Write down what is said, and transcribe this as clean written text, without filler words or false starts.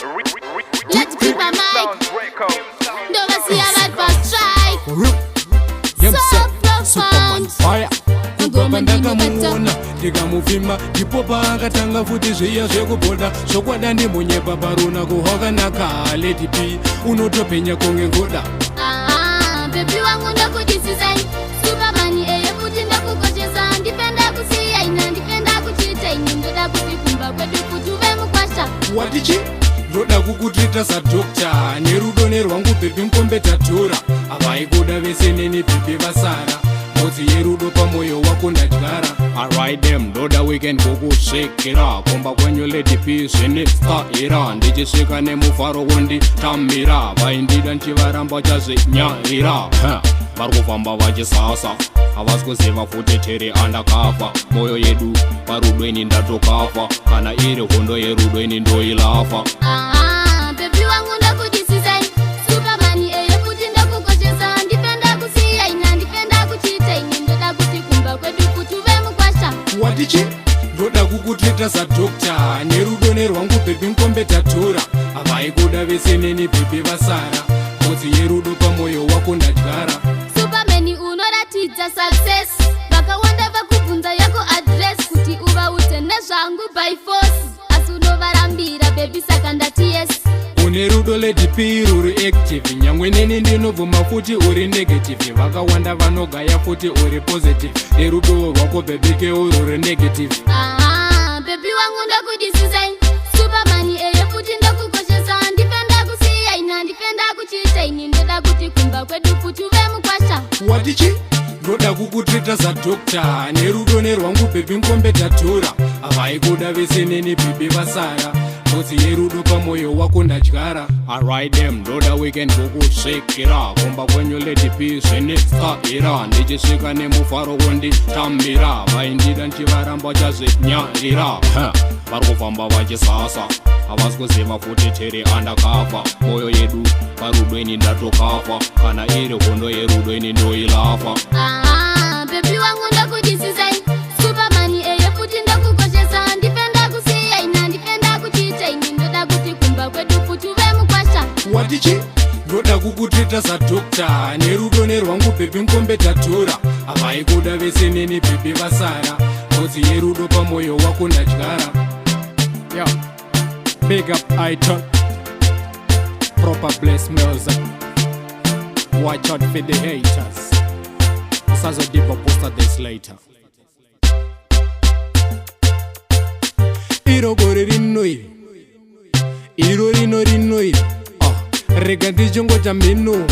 Let's keep my mic. Don't see a bad first strike. So profound. Fire. Ndaka muona ndikamuvhima ndipopa akatanga futi zviya zvekuboda zvokwada ndimunyepa paruna kuhoka naka Lady P unotopenya konge ngoda. Baby wangu ndakudisizai Superman futi ndakukoshesa ndipenda kusiya ina ndipenda kuchita ini ndoda kuzikumba kwedu kuti uve mukwasha. Watichi? Ndoda kukutrita sadokta nerudo nerwangu bhebhi mukombeta tora avaikuda vese neni bhebhi vasara modzi yerudo pamoyo wako ndadyara. Alright them ndoda weekend kukushekera komba kwenyu Lady P zvine staira ndichisvika nemufaro wonditambira vaindida nchivaramba chazvinyarira vari kufamba vachisasa havasi kuziva futi tere andakafa moyo yedu parudweni ndatokafa kana iri hondo yerudweni ndoilafa. Baby wangu ndakudisizai Superman futi ndakukoshesa ndipenda kusiya ina ndipenda kuchita ini ndoda kuzikumba kwedu kuti uve mukwasha. Watichi? Ndoda kukutrita sadokta nerudo nerwangu bhebhi mukombeta tora avaikuda vese neni bhebhi vasara modzi yerudo pamoyo wako ndadyara. Superman unoratidza success vakawanda vakubvunza yako address kuti uvaute nezvangu by force asi unovarambira baby saka ndati yes. Une rudo Lady P ruri active nyangwe neni ndinobvuma futi uri negative vakawanda vanogaya futi uri positive nerudo rwako bhebhi ke ururi negative. Baby wangu ndakudisizai Superman futi ndakukoshesa ndipenda kusiya ina ndipenda kuchita ini ndoda kuti kumba kwedu kuti uve mukwasha. Watichi? Ndoda kukutrita sadokta nerudo nerwangu bhebhi mukombeta tora avaikuda vese neni bhebhi vasara modzi yerudo pamoyo wako ndadyara. Alright them ndoda weekend kukushekera komba kwenyu Lady P zvine staira ndichisvika nemufaro wonditambira vaindida nchivaramba chazvinyarira vari kufamba vachisasa havasi kuziva futi tere andakafa moyo yedu parudweni ndatokafa kana iri hondo yerudweni ndoilafa. Baby wangu ndakudisizai Superman futi ndakukoshesa ndipenda kusiya ina ndipenda kuchita ini ndoda kuti kumba kwedu kuti uve mukwasha. Watichi? Ndoda kukutrita sadokta nerudo nerwangu bhebhi mukombeta tora avaikuda vese neni bhebhi vasara modzi yerudo pamoyo wako ndadyara. Yo, big up Iton proper bless music. Watch out for the haters. Usazodipa posta this later. Irogore rino iri rega ndichongocha mhino